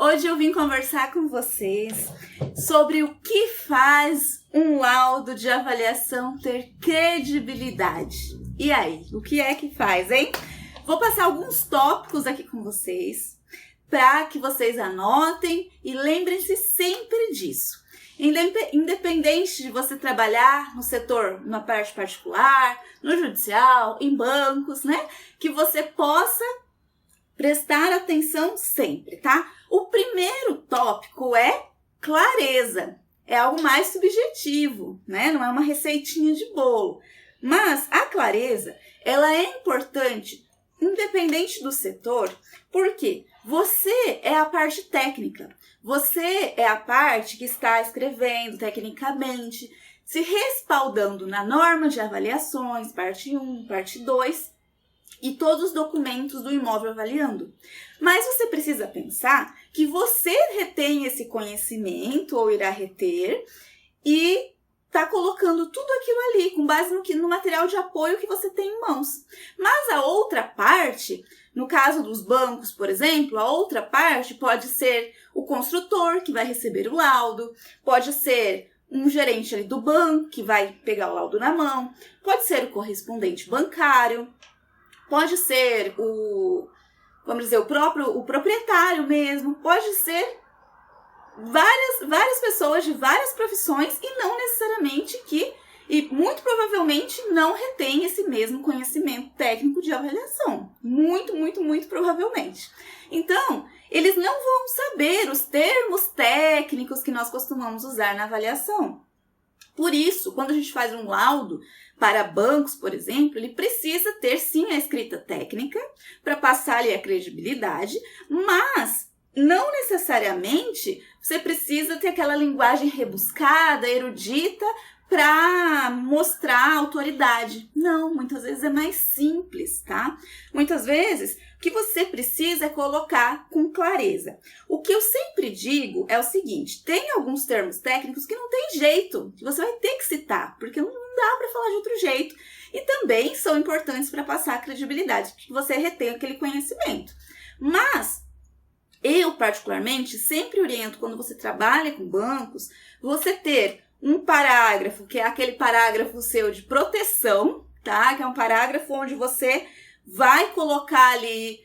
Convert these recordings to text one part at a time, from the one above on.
Hoje eu vim conversar com vocês sobre o que faz um laudo de avaliação ter credibilidade. E aí, o que é que faz, hein? Vou passar alguns tópicos aqui com vocês para que vocês anotem e lembrem-se sempre disso. Independente de você trabalhar no setor, na parte particular, no judicial, em bancos, né? Que você possa prestar atenção sempre, tá? O primeiro tópico é clareza. É algo mais subjetivo, né? Não é uma receitinha de bolo. Mas a clareza, ela é importante, independente do setor, porque você é a parte técnica. Você é a parte que está escrevendo tecnicamente, se respaldando na norma de avaliações, parte 1, parte 2, e todos os documentos do imóvel avaliando. Mas você precisa pensar que você retém esse conhecimento, ou irá reter, e está colocando tudo aquilo ali, com base no material de apoio que você tem em mãos. Mas a outra parte, no caso dos bancos, por exemplo, a outra parte pode ser o construtor, que vai receber o laudo, pode ser um gerente ali do banco, que vai pegar o laudo na mão, pode ser o correspondente bancário, pode ser o proprietário mesmo, pode ser várias pessoas de várias profissões e não necessariamente e muito provavelmente não retém esse mesmo conhecimento técnico de avaliação. Muito provavelmente. Então, eles não vão saber os termos técnicos que nós costumamos usar na avaliação. Por isso, quando a gente faz um laudo para bancos, por exemplo, ele precisa ter sim a escrita técnica para passar ali a credibilidade, mas não necessariamente você precisa ter aquela linguagem rebuscada, erudita, para mostrar a autoridade. Não, muitas vezes é mais simples, tá? Muitas vezes, o que você precisa é colocar com clareza. O que eu sempre digo é o seguinte, tem alguns termos técnicos que não tem jeito, que você vai ter que citar, porque não dá para falar de outro jeito. E também são importantes para passar a credibilidade, que você retém aquele conhecimento. Mas eu, particularmente, sempre oriento, quando você trabalha com bancos, você ter um parágrafo, que é aquele parágrafo seu de proteção, tá? Que é um parágrafo onde você vai colocar ali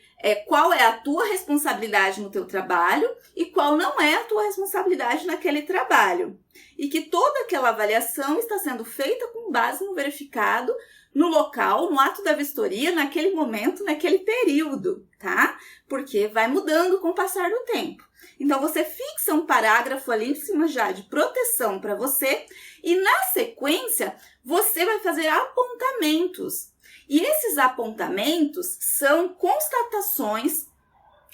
qual é a tua responsabilidade no teu trabalho e qual não é a tua responsabilidade naquele trabalho. E que toda aquela avaliação está sendo feita com base no verificado, no local, no ato da vistoria, naquele momento, naquele período, tá? Porque vai mudando com o passar do tempo. Então, você fixa um parágrafo ali em cima já de proteção para você e, na sequência, você vai fazer apontamentos. E esses apontamentos são constatações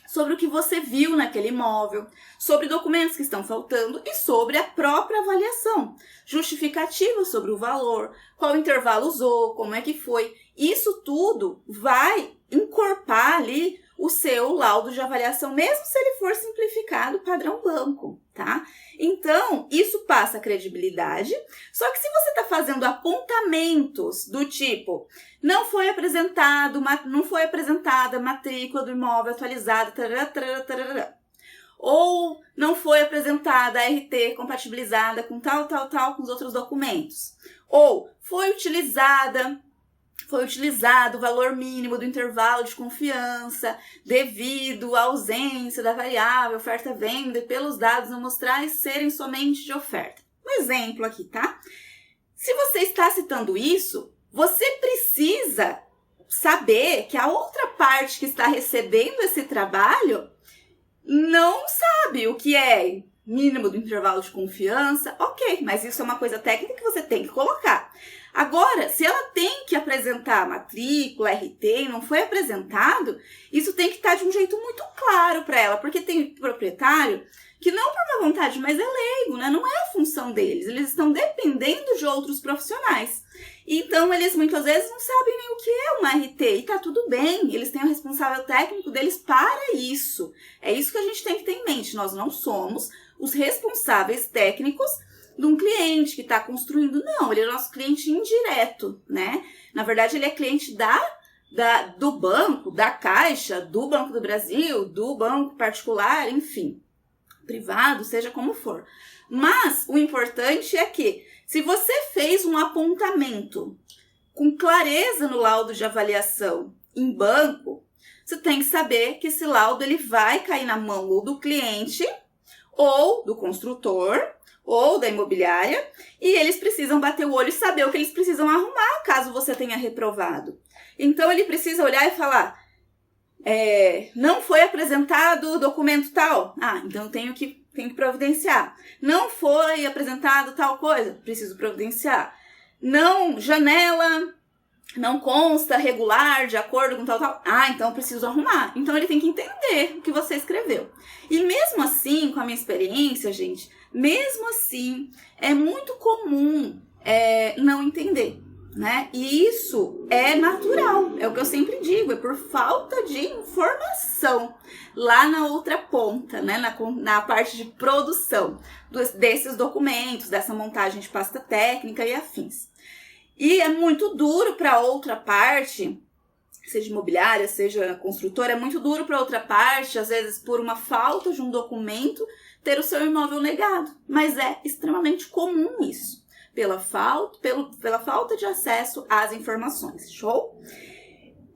sobre o que você viu naquele imóvel, sobre documentos que estão faltando e sobre a própria avaliação. Justificativa sobre o valor, qual intervalo usou, como é que foi. Isso tudo vai encorpar ali o seu laudo de avaliação, mesmo se ele for simplificado padrão banco, tá? Então, isso passa credibilidade, só que se você está fazendo apontamentos do tipo, não foi apresentada a matrícula do imóvel atualizada, ou não foi apresentada a RT compatibilizada com tal, com os outros documentos, ou foi utilizado o valor mínimo do intervalo de confiança devido à ausência da variável oferta-venda e pelos dados amostrais serem somente de oferta. Um exemplo aqui, tá? Se você está citando isso, você precisa saber que a outra parte que está recebendo esse trabalho não sabe o que é mínimo do intervalo de confiança. Ok, mas isso é uma coisa técnica que você tem que colocar. Agora, se ela tem que apresentar a matrícula, RT, e não foi apresentado, isso tem que estar de um jeito muito claro para ela, porque tem proprietário que não por má vontade, mas é leigo, né? Não é a função deles, eles estão dependendo de outros profissionais. Então, eles muitas vezes não sabem nem o que é uma RT, e tá tudo bem, eles têm o responsável técnico deles para isso. É isso que a gente tem que ter em mente, nós não somos os responsáveis técnicos de um cliente que está construindo. Não, ele é nosso cliente indireto, né? Na verdade, ele é cliente do banco, da Caixa, do Banco do Brasil, do banco particular, enfim. privado, seja como for. Mas o importante é que, se você fez um apontamento com clareza no laudo de avaliação em banco, você tem que saber que esse laudo ele vai cair na mão ou do cliente, ou do construtor, ou da imobiliária, e eles precisam bater o olho e saber o que eles precisam arrumar caso você tenha reprovado. Então, ele precisa olhar e falar, não foi apresentado o documento tal, então eu tenho que providenciar. Não foi apresentado tal coisa, preciso providenciar. Não, janela não consta regular de acordo com tal. Então eu preciso arrumar. Então ele tem que entender o que você escreveu. E mesmo assim, com a minha experiência, gente, mesmo assim, é muito comum não entender, né? E isso é natural, é o que eu sempre digo, é por falta de informação lá na outra ponta, né? Na parte de produção desses documentos, dessa montagem de pasta técnica e afins. E é muito duro para outra parte, seja imobiliária, seja construtora, é muito duro para outra parte, às vezes por uma falta de um documento, ter o seu imóvel negado. Mas é extremamente comum isso, pela falta de acesso às informações. Show?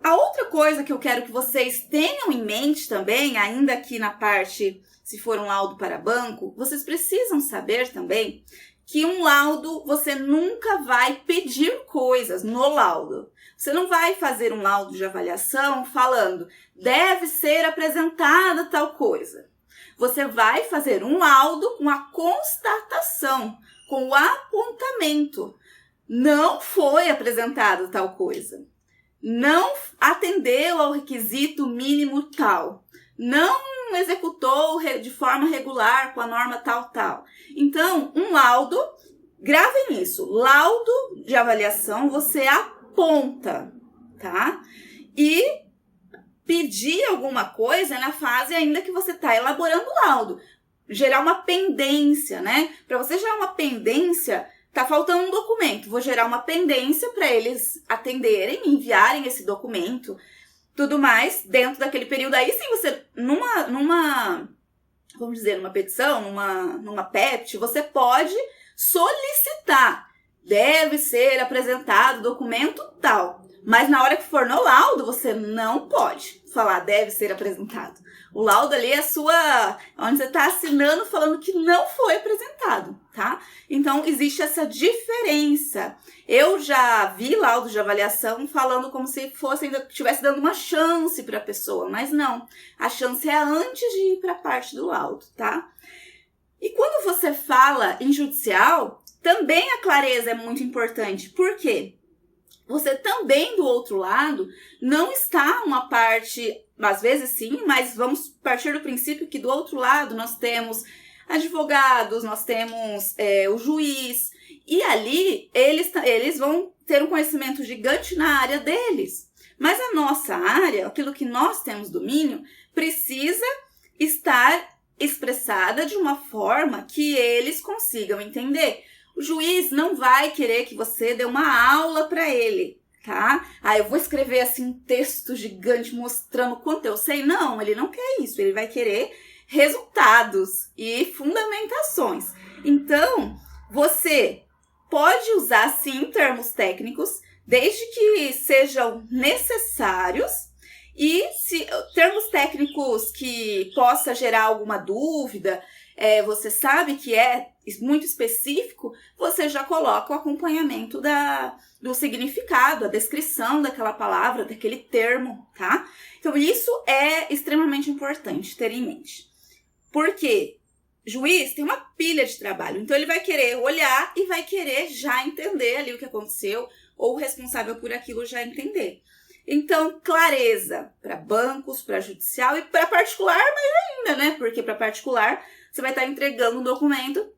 A outra coisa que eu quero que vocês tenham em mente também, ainda aqui na parte, se for um laudo para banco, vocês precisam saber também que um laudo, você nunca vai pedir coisas no laudo. Você não vai fazer um laudo de avaliação falando, deve ser apresentada tal coisa. Você vai fazer um laudo com a constatação, com o apontamento. Não foi apresentada tal coisa. Não atendeu ao requisito mínimo tal. Não executou de forma regular com a norma tal. Então, um laudo, gravem isso, laudo de avaliação você aponta, tá? E pedir alguma coisa na fase ainda que você está elaborando o laudo. Gerar uma pendência, né? Para você gerar uma pendência, tá faltando um documento. Vou gerar uma pendência para eles atenderem, enviarem esse documento, tudo mais, dentro daquele período. Aí sim, você, numa petição, numa PET, você pode solicitar. Deve ser apresentado documento tal. Mas na hora que for no laudo, você não pode falar deve ser apresentado. O laudo ali é onde você está assinando falando que não foi apresentado, tá? Então, existe essa diferença. Eu já vi laudo de avaliação falando como se estivesse dando uma chance para a pessoa, mas não. A chance é antes de ir para a parte do laudo, tá? E quando você fala em judicial, também a clareza é muito importante. Por quê? Você também, do outro lado, não está uma parte, às vezes sim, mas vamos partir do princípio que do outro lado nós temos advogados, nós temos o juiz, e ali eles vão ter um conhecimento gigante na área deles. Mas a nossa área, aquilo que nós temos domínio, precisa estar expressada de uma forma que eles consigam entender. O juiz não vai querer que você dê uma aula para ele, tá? Eu vou escrever assim um texto gigante mostrando quanto eu sei. Não, ele não quer isso. Ele vai querer resultados e fundamentações. Então, você pode usar, sim, termos técnicos, desde que sejam necessários. E se termos técnicos que possa gerar alguma dúvida, você sabe que é muito específico, você já coloca o acompanhamento do significado, a descrição daquela palavra, daquele termo, tá? Então, isso é extremamente importante ter em mente. Porque juiz tem uma pilha de trabalho, então ele vai querer olhar e vai querer já entender ali o que aconteceu, ou o responsável por aquilo já entender. Então, clareza para bancos, para judicial e para particular, mais ainda, né? Porque para particular, você vai estar entregando um documento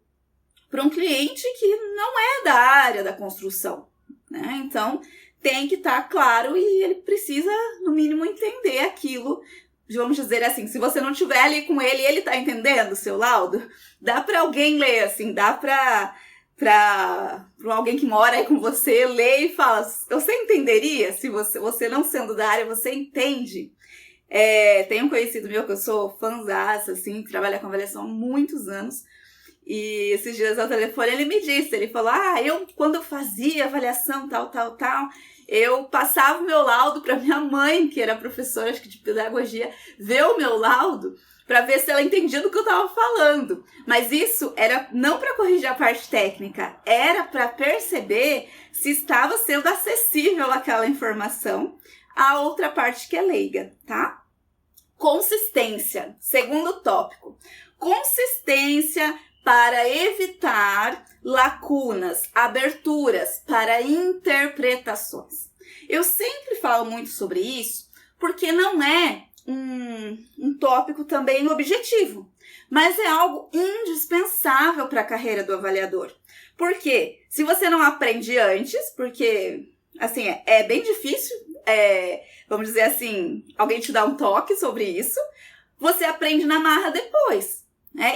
para um cliente que não é da área da construção, né? Então, tem que estar claro e ele precisa, no mínimo, entender aquilo. Vamos dizer assim, se você não estiver ali com ele e ele está entendendo o seu laudo, dá para alguém ler, assim, dá para alguém que mora aí com você ler e fala, você entenderia? Se você não sendo da área, você entende? Tem um conhecido meu que eu sou fãzaça, assim, que trabalha com avaliação há muitos anos. E esses dias ao telefone ele me disse, ele falou, quando eu fazia avaliação tal, eu passava o meu laudo para minha mãe, que era professora, acho que de pedagogia, ver o meu laudo para ver se ela entendia do que eu estava falando. Mas isso era não para corrigir a parte técnica, era para perceber se estava sendo acessível aquela informação à outra parte que é leiga, tá? Consistência, segundo tópico. Consistência para evitar lacunas, aberturas para interpretações. Eu sempre falo muito sobre isso porque não é um tópico também objetivo, mas é algo indispensável para a carreira do avaliador. Porque se você não aprende antes, porque assim, é bem difícil, vamos dizer assim, alguém te dá um toque sobre isso, você aprende na marra depois.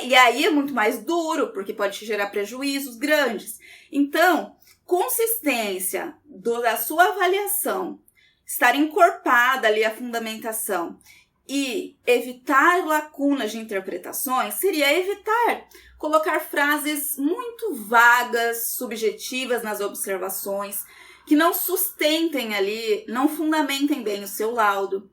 E aí é muito mais duro, porque pode te gerar prejuízos grandes. Então, consistência da sua avaliação, estar encorpada ali a fundamentação e evitar lacunas de interpretações seria evitar colocar frases muito vagas, subjetivas nas observações, que não sustentem ali, não fundamentem bem o seu laudo.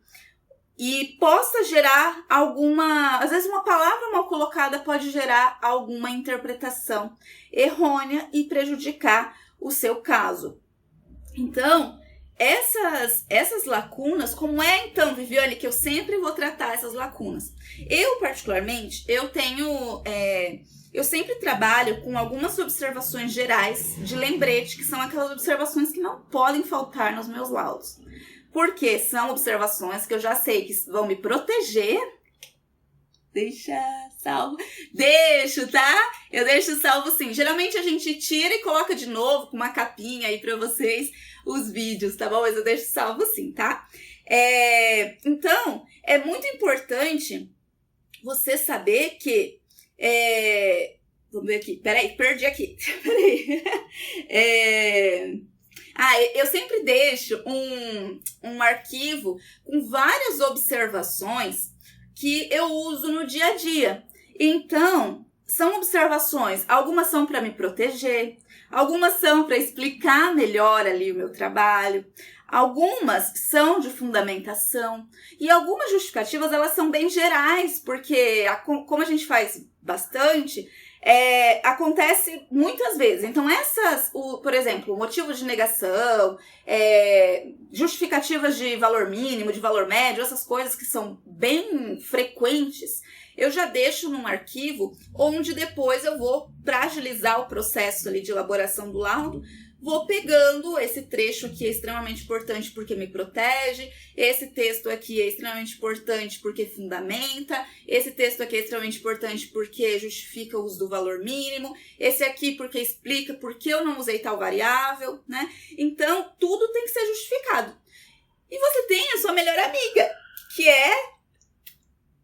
E possa gerar às vezes uma palavra mal colocada pode gerar alguma interpretação errônea e prejudicar o seu caso. Então, essas lacunas, como então, Viviane, que eu sempre vou tratar essas lacunas? Eu, particularmente, eu sempre trabalho com algumas observações gerais de lembrete, que são aquelas observações que não podem faltar nos meus laudos. Porque são observações que eu já sei que vão me proteger. Deixa salvo. Deixo, tá? Eu deixo salvo sim. Geralmente a gente tira e coloca de novo com uma capinha aí pra vocês os vídeos, tá bom? Mas eu deixo salvo sim, tá? Então, é muito importante você saber que... vamos ver aqui. Peraí, perdi aqui. Peraí. Eu sempre deixo um arquivo com várias observações que eu uso no dia a dia. Então, são observações, algumas são para me proteger, algumas são para explicar melhor ali o meu trabalho, algumas são de fundamentação e algumas justificativas elas são bem gerais, porque como a gente faz bastante... acontece muitas vezes. Então, por exemplo, motivos de negação, justificativas de valor mínimo, de valor médio, essas coisas que são bem frequentes, eu já deixo num arquivo onde depois eu vou, para agilizar o processo ali de elaboração do laudo, vou pegando esse trecho aqui é extremamente importante porque me protege, esse texto aqui é extremamente importante porque fundamenta, esse texto aqui é extremamente importante porque justifica o uso do valor mínimo, esse aqui porque explica por que eu não usei tal variável, né? Então, tudo tem que ser justificado. E você tem a sua melhor amiga, que é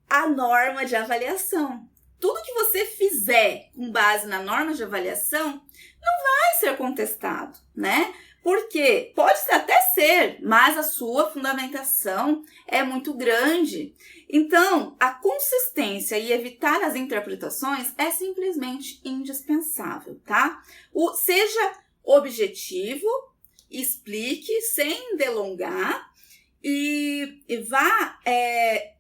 a norma de avaliação. Tudo que você fizer com base na norma de avaliação não vai ser contestado, né? Porque pode até ser, mas a sua fundamentação é muito grande. Então, a consistência e evitar as interpretações é simplesmente indispensável, tá? Seja objetivo, explique sem delongar e vá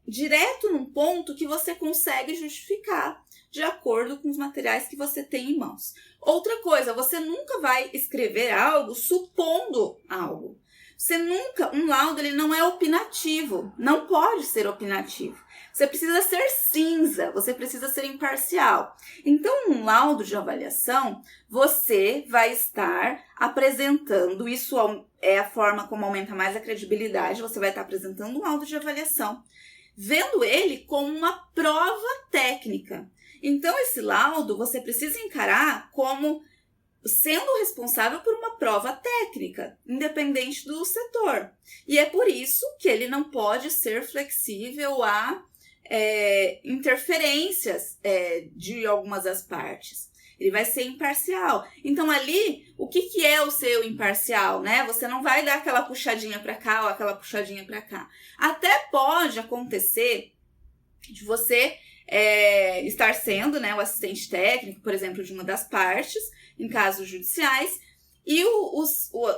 direto num ponto que você consegue justificar de acordo com os materiais que você tem em mãos. Outra coisa, você nunca vai escrever algo supondo algo. Um laudo ele não é opinativo, não pode ser opinativo. Você precisa ser cinza, você precisa ser imparcial. Então, num laudo de avaliação, você vai estar apresentando, isso é a forma como aumenta mais a credibilidade, você vai estar apresentando um laudo de avaliação, vendo ele como uma prova técnica. Então, esse laudo você precisa encarar como sendo responsável por uma prova técnica, independente do setor. E é por isso que ele não pode ser flexível a interferências de algumas das partes. Ele vai ser imparcial. Então, ali, o que é o seu imparcial, né? Você não vai dar aquela puxadinha para cá ou aquela puxadinha para cá. Até pode acontecer de você estar sendo, né, o assistente técnico, por exemplo, de uma das partes, em casos judiciais, e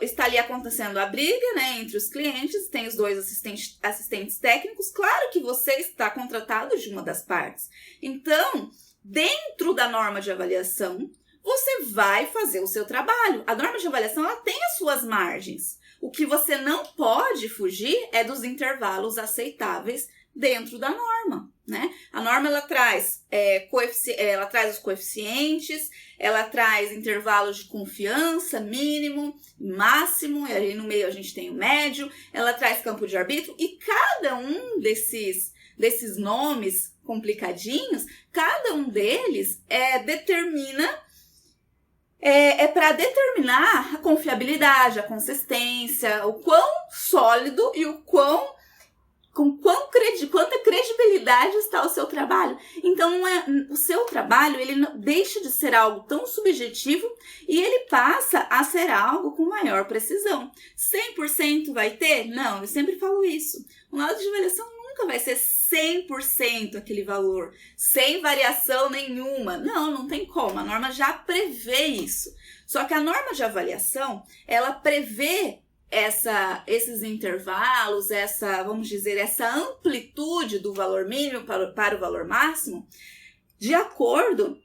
está ali acontecendo a briga, né, entre os clientes, tem os dois assistentes técnicos, claro que você está contratado de uma das partes. Então, dentro da norma de avaliação, você vai fazer o seu trabalho. A norma de avaliação, ela tem as suas margens. O que você não pode fugir é dos intervalos aceitáveis dentro da norma, né? A norma, ela traz os coeficientes, ela traz intervalos de confiança, mínimo, máximo, e ali no meio a gente tem o médio, ela traz campo de arbítrio, e cada um desses nomes complicadinhos, cada um deles determina para determinar a confiabilidade, a consistência, o quão sólido e quanta credibilidade está o seu trabalho. Então, o seu trabalho, ele não deixa de ser algo tão subjetivo e ele passa a ser algo com maior precisão. 100% vai ter? Não, eu sempre falo isso. O laudo de avaliação nunca vai ser 100% aquele valor, sem variação nenhuma. Não tem como. A norma já prevê isso. Só que a norma de avaliação, ela prevê esses intervalos, essa amplitude do valor mínimo para o valor máximo, de acordo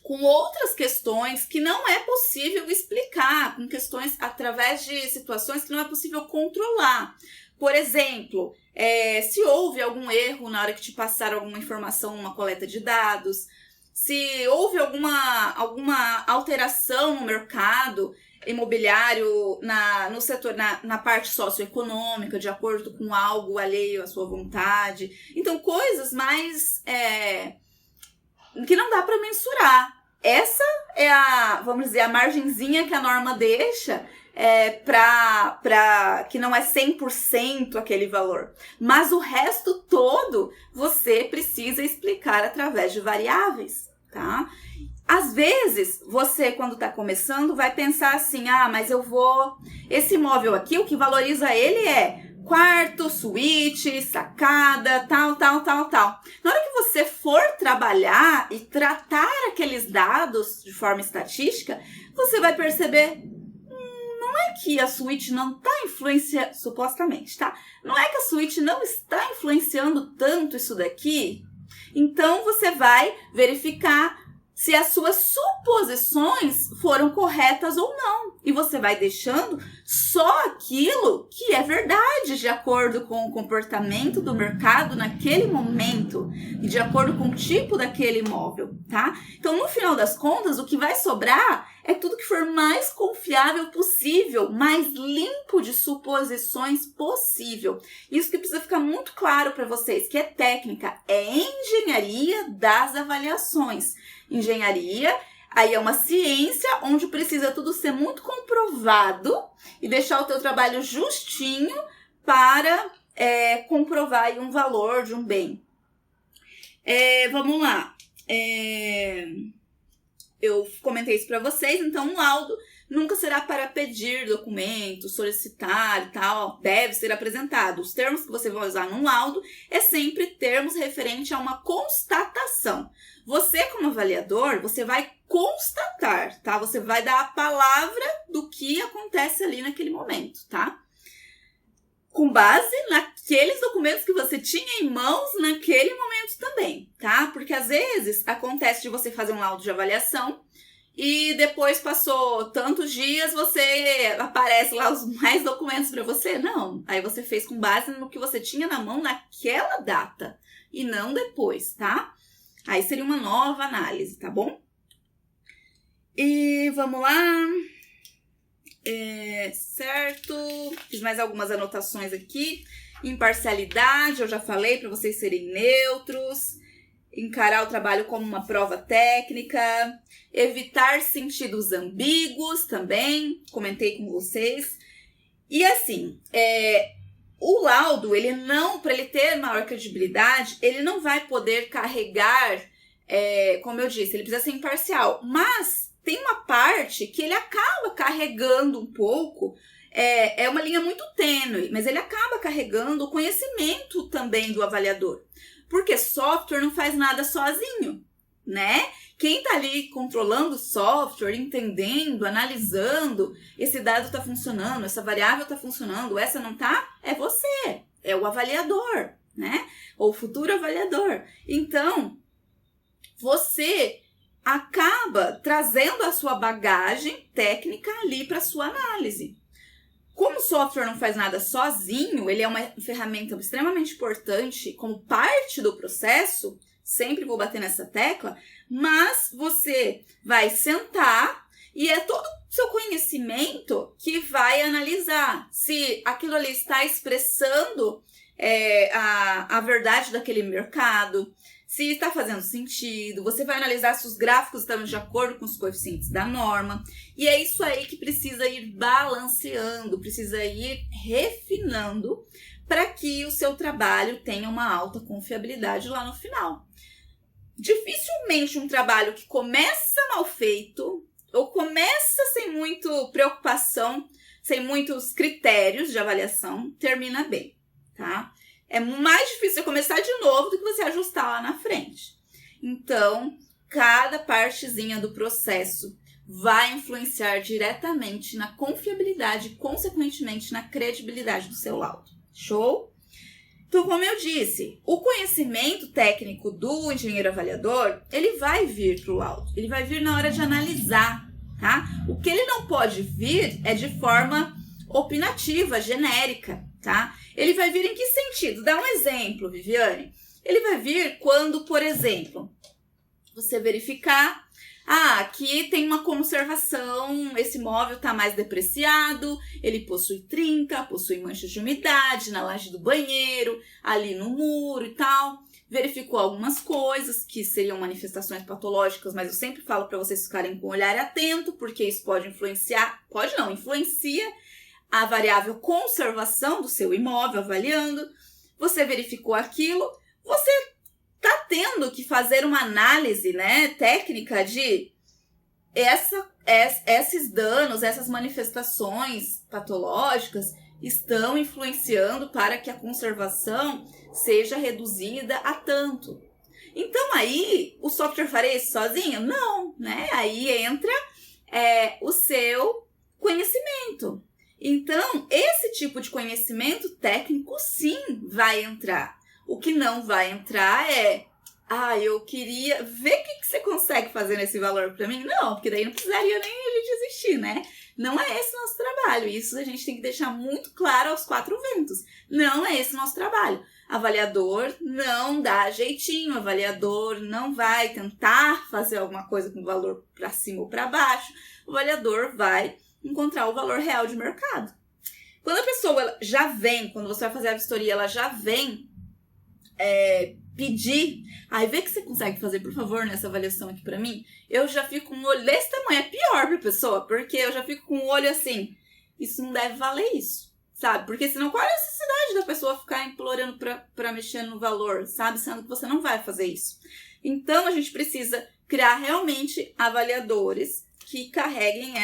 com outras questões que não é possível explicar, com questões através de situações que não é possível controlar. Por exemplo, se houve algum erro na hora que te passaram alguma informação numa coleta de dados, se houve alguma alteração no mercado imobiliário no setor, na parte socioeconômica, de acordo com algo alheio à sua vontade. Então, coisas mais que não dá para mensurar. Essa é a margenzinha que a norma deixa para que não é 100% aquele valor. Mas o resto todo você precisa explicar através de variáveis, tá? Às vezes, você, quando está começando, vai pensar assim, mas esse imóvel aqui, o que valoriza ele é quarto, suíte, sacada, tal. Na hora que você for trabalhar e tratar aqueles dados de forma estatística, você vai perceber, não é que a suíte não está influenciando, supostamente, tá? Não é que a suíte não está influenciando tanto isso daqui? Então, você vai verificar se as suas suposições foram corretas ou não. E você vai deixando só aquilo que é verdade, de acordo com o comportamento do mercado naquele momento e de acordo com o tipo daquele imóvel, tá? Então, no final das contas, o que vai sobrar é tudo que for mais confiável possível, mais limpo de suposições possível. Isso que precisa ficar muito claro para vocês, que é técnica, é engenharia das avaliações. Engenharia, aí é uma ciência onde precisa tudo ser muito comprovado e deixar o teu trabalho justinho para comprovar aí um valor de um bem. Vamos lá. Eu comentei isso para vocês, então um laudo nunca será para pedir documentos, solicitar e tal, deve ser apresentado. Os termos que você vai usar num laudo é sempre termos referentes a uma constatação. Você, como avaliador, você vai constatar, tá? Você vai dar a palavra do que acontece ali naquele momento, tá? Com base naqueles documentos que você tinha em mãos naquele momento também, tá? Porque às vezes acontece de você fazer um laudo de avaliação e depois passou tantos dias, você aparece lá os mais documentos para você. Não, aí você fez com base no que você tinha na mão naquela data e não depois, tá? Aí seria uma nova análise, tá bom? E vamos lá. Certo. Fiz mais algumas anotações aqui. Imparcialidade, eu já falei para vocês serem neutros. Encarar o trabalho como uma prova técnica. Evitar sentidos ambíguos também. Comentei com vocês. E assim, o laudo, para ele ter maior credibilidade, ele não vai poder carregar como eu disse, ele precisa ser imparcial, mas tem uma parte que ele acaba carregando um pouco, é uma linha muito tênue, mas ele acaba carregando o conhecimento também do avaliador, porque software não faz nada sozinho, né? Quem tá ali controlando o software, entendendo, analisando, esse dado tá funcionando, essa variável tá funcionando, essa não tá, é você, é o avaliador, né? Ou o futuro avaliador. Então, você acaba trazendo a sua bagagem técnica ali para sua análise. Como o software não faz nada sozinho, ele é uma ferramenta extremamente importante como parte do processo, sempre vou bater nessa tecla, mas você vai sentar e é todo o seu conhecimento que vai analisar se aquilo ali está expressando a verdade daquele mercado, se está fazendo sentido, você vai analisar se os gráficos estão de acordo com os coeficientes da norma, e é isso aí que precisa ir balanceando, precisa ir refinando para que o seu trabalho tenha uma alta confiabilidade lá no final. Dificilmente um trabalho que começa mal feito, ou começa sem muita preocupação, sem muitos critérios de avaliação, termina bem, tá? É mais difícil começar de novo do que você ajustar lá na frente. Então, cada partezinha do processo vai influenciar diretamente na confiabilidade e, consequentemente, na credibilidade do seu laudo. Show? Então, como eu disse, o conhecimento técnico do engenheiro avaliador, ele vai vir para o laudo. Ele vai vir na hora de analisar, tá? O que ele não pode vir é de forma opinativa, genérica, tá? Ele vai vir em que sentido? Dá um exemplo, Viviane. Ele vai vir quando, por exemplo, você verificar, aqui tem uma conservação, esse móvel está mais depreciado, ele possui trinca, possui manchas de umidade na laje do banheiro, ali no muro e tal. Verificou algumas coisas que seriam manifestações patológicas, mas eu sempre falo para vocês ficarem com o olhar atento, porque isso pode influenciar, influencia a variável conservação do seu imóvel, avaliando, você verificou aquilo, você está tendo que fazer uma análise, né, técnica de esses danos, essas manifestações patológicas estão influenciando para que a conservação seja reduzida a tanto. Então aí, o software faria isso sozinho? Não, né? Aí entra o seu conhecimento. Então, esse tipo de conhecimento técnico, sim, vai entrar. O que não vai entrar é, eu queria ver o que você consegue fazer nesse valor para mim. Não, porque daí não precisaria nem a gente existir, né? Não é esse nosso trabalho. Isso a gente tem que deixar muito claro aos quatro ventos. Não é esse nosso trabalho. Avaliador não dá jeitinho, avaliador não vai tentar fazer alguma coisa com o valor para cima ou para baixo. O avaliador vai encontrar o valor real de mercado. Quando a pessoa já vem, quando você vai fazer a vistoria, ela já vem pedir, vê o que você consegue fazer, por favor, nessa avaliação aqui pra mim, eu já fico com um olho desse tamanho, é pior pra pessoa, porque eu já fico com um olho assim, isso não deve valer isso, sabe? Porque senão qual é a necessidade da pessoa ficar implorando pra mexer no valor, sabe? Sendo que você não vai fazer isso. Então, a gente precisa criar realmente avaliadores que carreguem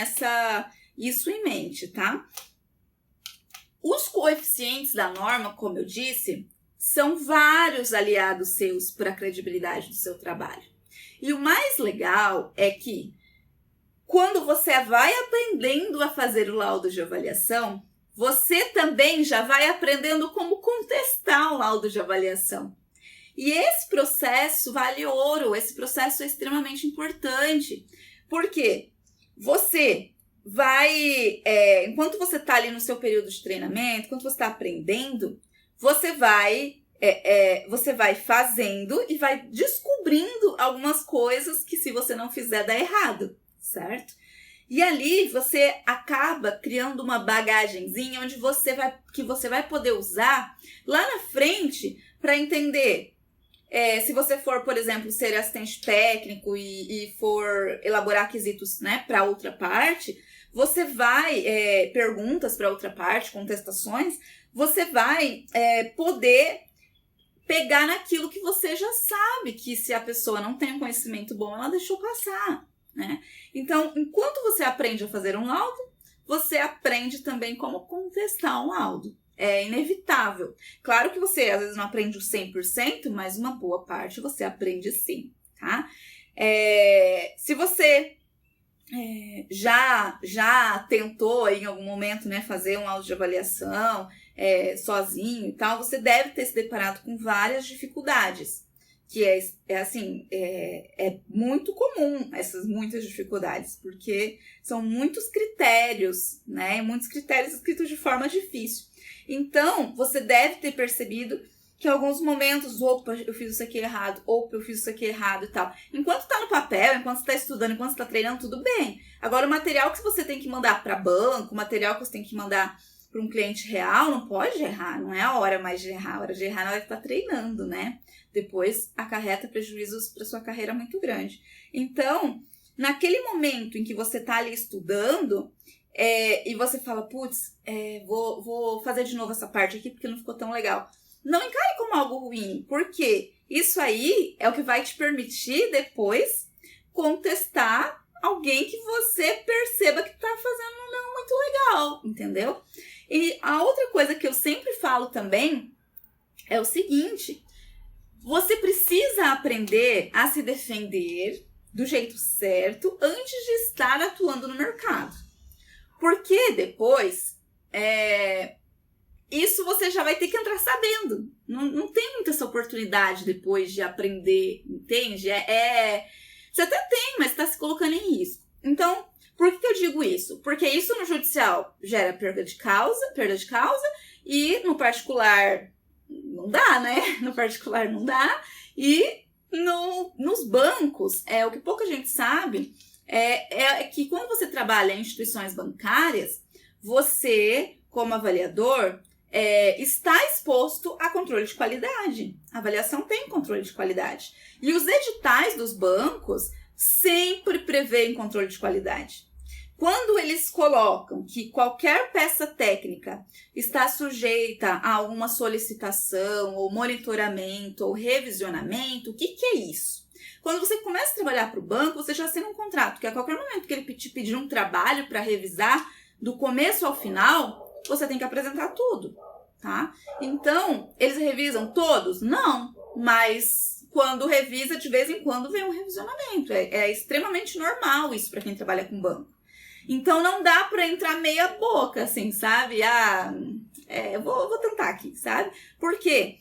isso em mente, tá? Os coeficientes da norma, como eu disse, são vários aliados seus para a credibilidade do seu trabalho. E o mais legal é que, quando você vai aprendendo a fazer o laudo de avaliação, você também já vai aprendendo como contestar o laudo de avaliação. E esse processo vale ouro, esse processo é extremamente importante. Por quê? Você vai, enquanto você está ali no seu período de treinamento, enquanto você está aprendendo, você vai fazendo e vai descobrindo algumas coisas que, se você não fizer, dá errado, certo? E ali você acaba criando uma bagagenzinha onde você vai poder usar lá na frente para entender. Se você for, por exemplo, ser assistente técnico e for elaborar quesitos, né, para outra parte, você vai, perguntas para outra parte, contestações, você vai poder pegar naquilo que você já sabe, que se a pessoa não tem um conhecimento bom, ela deixou passar, né? Então, enquanto você aprende a fazer um laudo, você aprende também como contestar um laudo. É inevitável. Claro que você, às vezes, não aprende o 100%, mas uma boa parte você aprende sim, tá? Se você já tentou em algum momento, né, fazer um laudo de avaliação sozinho e tal, você deve ter se deparado com várias dificuldades, que é muito comum essas muitas dificuldades, porque são muitos critérios, né, muitos critérios escritos de forma difícil. Então, você deve ter percebido que em alguns momentos, opa, eu fiz isso aqui errado, opa, eu fiz isso aqui errado e tal. Enquanto tá no papel, enquanto você tá estudando, enquanto você tá treinando, tudo bem. Agora, o material que você tem que mandar para banco, o material que você tem que mandar para um cliente real, não pode errar, não é a hora mais de errar. A hora de errar na hora que tá treinando, né? Depois, acarreta prejuízos para sua carreira muito grande. Então, naquele momento em que você tá ali estudando, e você fala, putz, vou fazer de novo essa parte aqui porque não ficou tão legal. Não encare como algo ruim, porque isso aí é o que vai te permitir depois contestar alguém que você perceba que tá fazendo não muito legal, entendeu? E a outra coisa que eu sempre falo também é o seguinte: você precisa aprender a se defender do jeito certo antes de estar atuando no mercado. Porque depois, isso você já vai ter que entrar sabendo. Não tem muita essa oportunidade depois de aprender, entende? Você até tem, mas está se colocando em risco. Então, por que eu digo isso? Porque isso no judicial gera perda de causa, e no particular não dá, né? No particular não dá. E nos bancos, o que pouca gente sabe é que quando você trabalha em instituições bancárias, você, como avaliador, está exposto a controle de qualidade. A avaliação tem controle de qualidade. E os editais dos bancos sempre prevêem controle de qualidade. Quando eles colocam que qualquer peça técnica está sujeita a alguma solicitação, ou monitoramento, ou revisionamento, o que é isso? Quando você começa a trabalhar para o banco, você já assina um contrato, que a qualquer momento que ele te pedir um trabalho para revisar, do começo ao final, você tem que apresentar tudo, tá? Então, eles revisam todos? Não, mas quando revisa, de vez em quando vem um revisionamento. É extremamente normal isso para quem trabalha com banco. Então, não dá para entrar meia boca, assim, sabe? Vou tentar aqui, sabe? Porque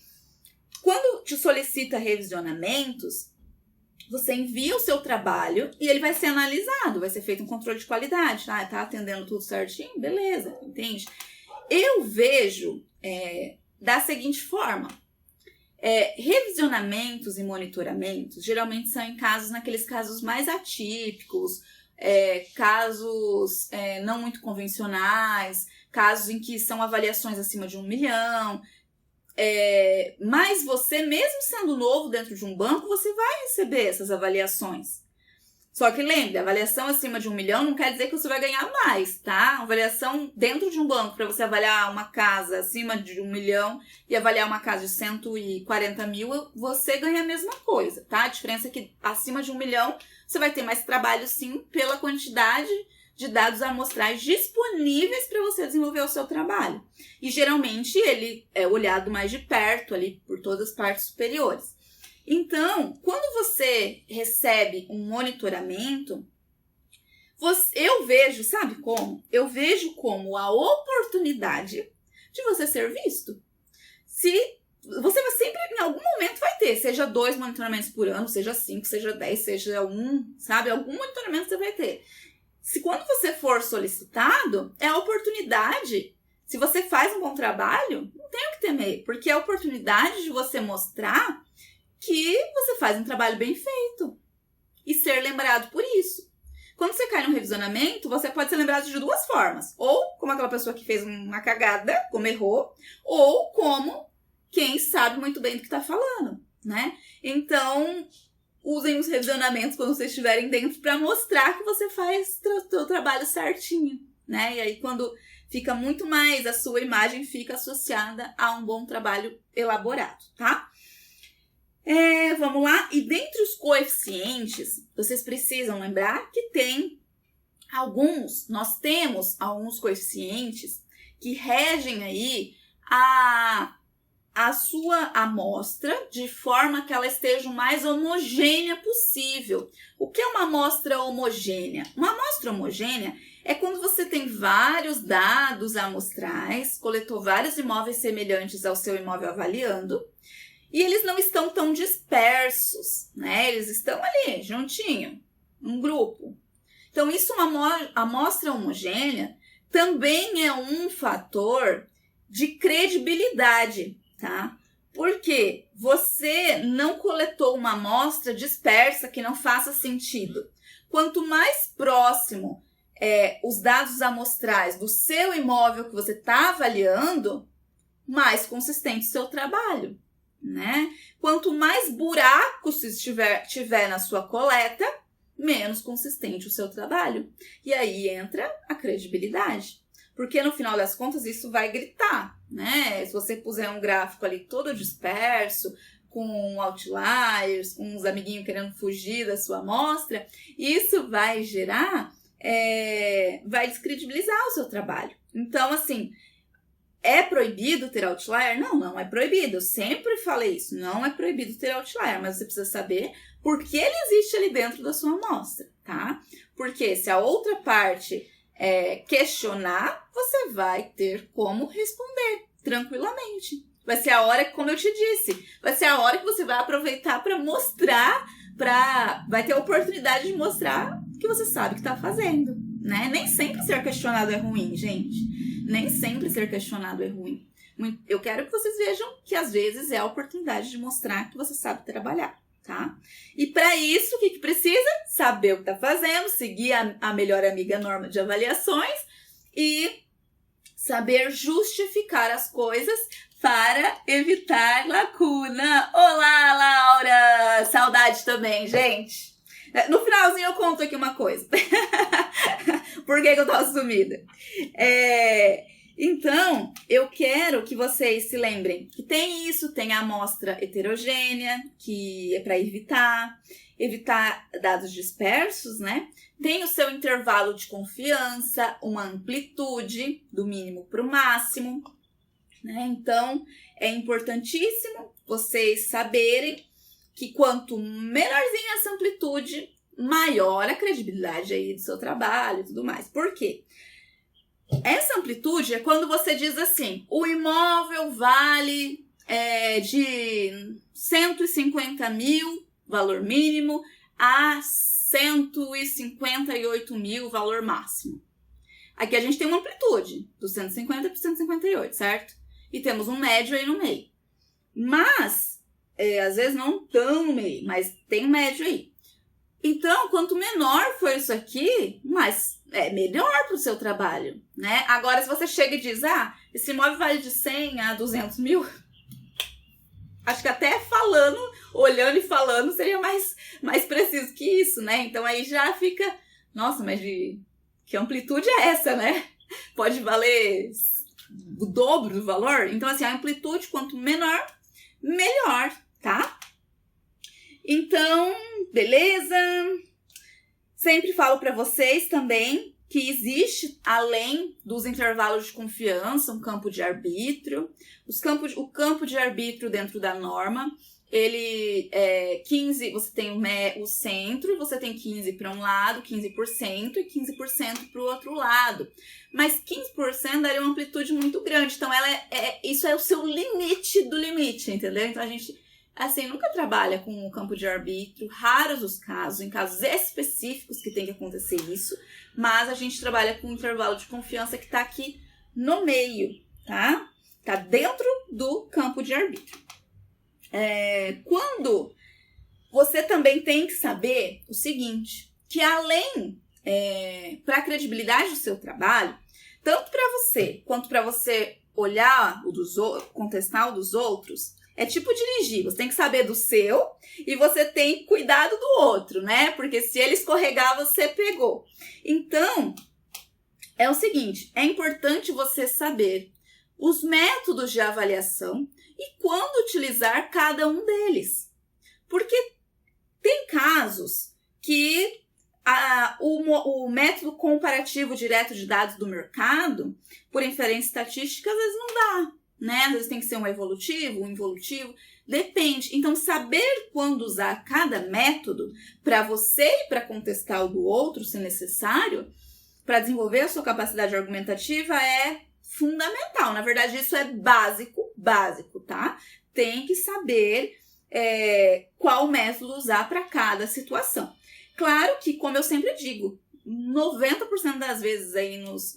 quando te solicita revisionamentos, você envia o seu trabalho e ele vai ser analisado, vai ser feito um controle de qualidade, tá? Tá atendendo tudo certinho? Beleza, entende? Eu vejo da seguinte forma: revisionamentos e monitoramentos geralmente são naqueles casos mais atípicos, casos não muito convencionais, casos em que são avaliações acima de 1 milhão. Mas você, mesmo sendo novo dentro de um banco, você vai receber essas avaliações. Só que lembre, avaliação acima de 1 milhão não quer dizer que você vai ganhar mais, tá? Avaliação dentro de um banco, para você avaliar uma casa acima de 1 milhão e avaliar uma casa de 140 mil, você ganha a mesma coisa, tá? A diferença é que acima de 1 milhão você vai ter mais trabalho, sim, pela quantidade de dados amostrais disponíveis para você desenvolver o seu trabalho. E geralmente ele é olhado mais de perto ali por todas as partes superiores. Então, quando você recebe um monitoramento, eu vejo, sabe como? Eu vejo como a oportunidade de você ser visto. Você vai sempre, em algum momento, vai ter, seja 2 monitoramentos por ano, seja 5, seja 10, seja 1, sabe? Algum monitoramento você vai ter. Se quando você for solicitado, é a oportunidade. Se você faz um bom trabalho, não tem o que temer, porque é a oportunidade de você mostrar que você faz um trabalho bem feito e ser lembrado por isso. Quando você cai num revisionamento, você pode ser lembrado de 2 formas. Ou como aquela pessoa que fez uma cagada, como errou, ou como quem sabe muito bem do que está falando, né? Então, usem os revisionamentos quando vocês estiverem dentro para mostrar que você faz o seu trabalho certinho, né? E aí, quando fica muito mais, a sua imagem fica associada a um bom trabalho elaborado, tá? Vamos lá. E dentre os coeficientes, vocês precisam lembrar que nós temos alguns coeficientes que regem aí a sua amostra de forma que ela esteja o mais homogênea possível. O que é uma amostra homogênea? Uma amostra homogênea é quando você tem vários dados amostrais, coletou vários imóveis semelhantes ao seu imóvel avaliando, e eles não estão tão dispersos, né? Eles estão ali, juntinho, um grupo. Então, isso é uma amostra homogênea, também é um fator de credibilidade, tá? Porque você não coletou uma amostra dispersa que não faça sentido. Quanto mais próximo os dados amostrais do seu imóvel que você está avaliando, mais consistente o seu trabalho, né? Quanto mais buracos tiver na sua coleta, menos consistente o seu trabalho. E aí entra a credibilidade. Porque no final das contas isso vai gritar, né? Se você puser um gráfico ali todo disperso, com outliers, com uns amiguinhos querendo fugir da sua amostra, isso vai gerar, vai descredibilizar o seu trabalho. Então, assim, é proibido ter outlier? Não é proibido. Eu sempre falei isso. Não é proibido ter outlier, mas você precisa saber por que ele existe ali dentro da sua amostra, tá? Porque se a outra parte questionar, você vai ter como responder tranquilamente. Vai ser a hora que, como eu te disse, vai ser a hora que você vai aproveitar para mostrar, vai ter a oportunidade de mostrar o que você sabe que está fazendo, né? Nem sempre ser questionado é ruim, gente. Nem sempre ser questionado é ruim. Eu quero que vocês vejam que às vezes é a oportunidade de mostrar que você sabe trabalhar, tá? E para isso, o que precisa? Saber o que está fazendo, seguir a melhor amiga norma de avaliações e saber justificar as coisas para evitar lacuna. Olá, Laura! Saudade também, gente. No finalzinho eu conto aqui uma coisa. Por que eu tô sumida? Então, eu quero que vocês se lembrem que tem isso, tem a amostra heterogênea, que é para evitar dados dispersos, né? Tem o seu intervalo de confiança, uma amplitude do mínimo para o máximo, né? Então, é importantíssimo vocês saberem que quanto menorzinha essa amplitude, maior a credibilidade aí do seu trabalho e tudo mais. Por quê? Essa amplitude é quando você diz assim, o imóvel vale de 150 mil, valor mínimo, a 158 mil, valor máximo. Aqui a gente tem uma amplitude, do 150 para 158, certo? E temos um médio aí no meio. Mas, às vezes não tão no meio, mas tem um médio aí. Então, quanto menor for isso aqui, mais melhor para o seu trabalho, né? Agora, se você chega e diz, esse imóvel vale de 100 a 200 mil, acho que até olhando e falando, seria mais preciso que isso, né? Então, aí já fica, nossa, mas que amplitude é essa, né? Pode valer o dobro do valor? Então, assim, a amplitude, quanto menor, melhor, tá? Então, beleza? Sempre falo para vocês também que existe, além dos intervalos de confiança, um campo de arbítrio. O campo de arbítrio dentro da norma, ele é 15%, você tem o centro, e você tem 15% para um lado, 15% e 15% para o outro lado. Mas 15% daria uma amplitude muito grande, então isso é o seu limite do limite, entendeu? Então a gente, assim, nunca trabalha com o campo de arbítrio, raros os casos, em casos específicos que tem que acontecer isso, mas a gente trabalha com um intervalo de confiança que está aqui no meio, tá? Tá dentro do campo de arbítrio. Quando você também tem que saber o seguinte, que além, para a credibilidade do seu trabalho, tanto para você quanto para você olhar contestar o dos outros, é tipo dirigir, você tem que saber do seu e você tem que cuidar do outro, né? Porque se ele escorregar, você pegou. Então, é o seguinte, é importante você saber os métodos de avaliação e quando utilizar cada um deles. Porque tem casos que o método comparativo direto de dados do mercado, por inferência estatística, às vezes não dá, né? Às vezes tem que ser um evolutivo, um involutivo, depende. Então, saber quando usar cada método para você e para contestar o do outro, se necessário, para desenvolver a sua capacidade argumentativa é fundamental. Na verdade, isso é básico, tá? Tem que saber qual método usar para cada situação. Claro que, como eu sempre digo, 90% das vezes aí nos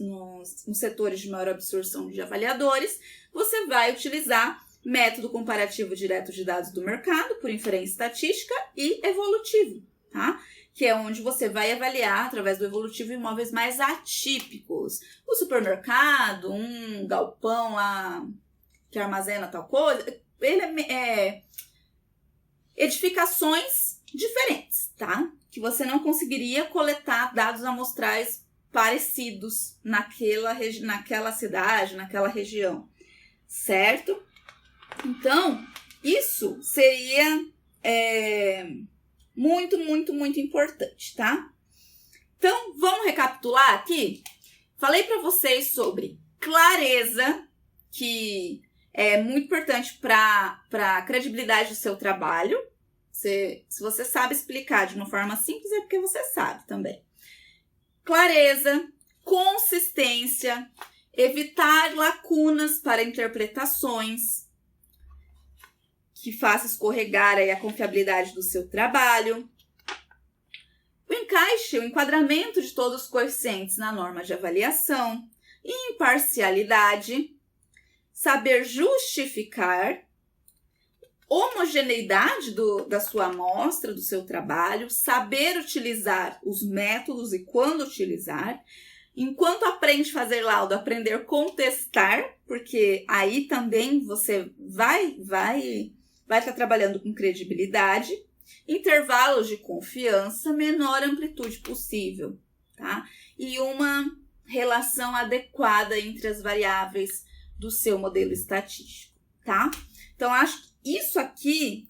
setores de maior absorção de avaliadores, você vai utilizar método comparativo direto de dados do mercado, por inferência estatística, e evolutivo, tá? Que é onde você vai avaliar, através do evolutivo, imóveis mais atípicos. O supermercado, um galpão lá que armazena tal coisa, ele é edificações diferentes, tá? Que você não conseguiria coletar dados amostrais parecidos naquela cidade, naquela região, certo? Então, isso seria muito importante, tá? Então, vamos recapitular aqui? Falei para vocês sobre clareza, que é muito importante para a credibilidade do seu trabalho. Se você sabe explicar de uma forma simples, é porque você sabe também. Clareza, consistência, evitar lacunas para interpretações que faça escorregar aí a confiabilidade do seu trabalho. O encaixe, o enquadramento de todos os coeficientes na norma de avaliação. Imparcialidade, saber justificar, homogeneidade da sua amostra, do seu trabalho, saber utilizar os métodos e quando utilizar. Enquanto aprende a fazer laudo, aprender a contestar, porque aí também você vai estar trabalhando com credibilidade. Intervalos de confiança, menor amplitude possível, tá? E uma relação adequada entre as variáveis do seu modelo estatístico, tá? Então, acho que isso aqui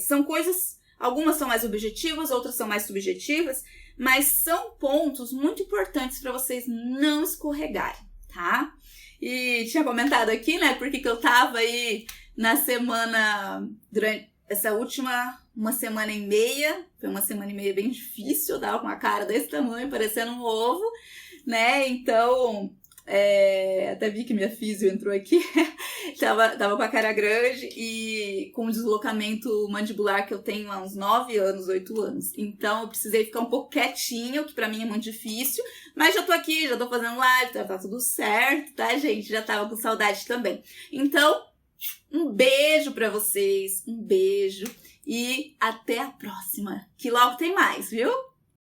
são coisas, algumas são mais objetivas, outras são mais subjetivas, mas são pontos muito importantes para vocês não escorregarem, tá? E tinha comentado aqui, né, porque que eu tava aí na semana, durante essa última uma semana e meia, foi uma semana e meia bem difícil, eu tava com uma cara desse tamanho, parecendo um ovo, né, então, até vi que minha físio entrou aqui, tava com a cara grande e com um deslocamento mandibular que eu tenho há uns 9 anos, 8 anos. Então, eu precisei ficar um pouco quietinha, o que pra mim é muito difícil. Mas já tô aqui, já tô fazendo live, tá tudo certo, tá, gente? Já tava com saudade também. Então, um beijo pra vocês, um beijo e até a próxima, que logo tem mais, viu?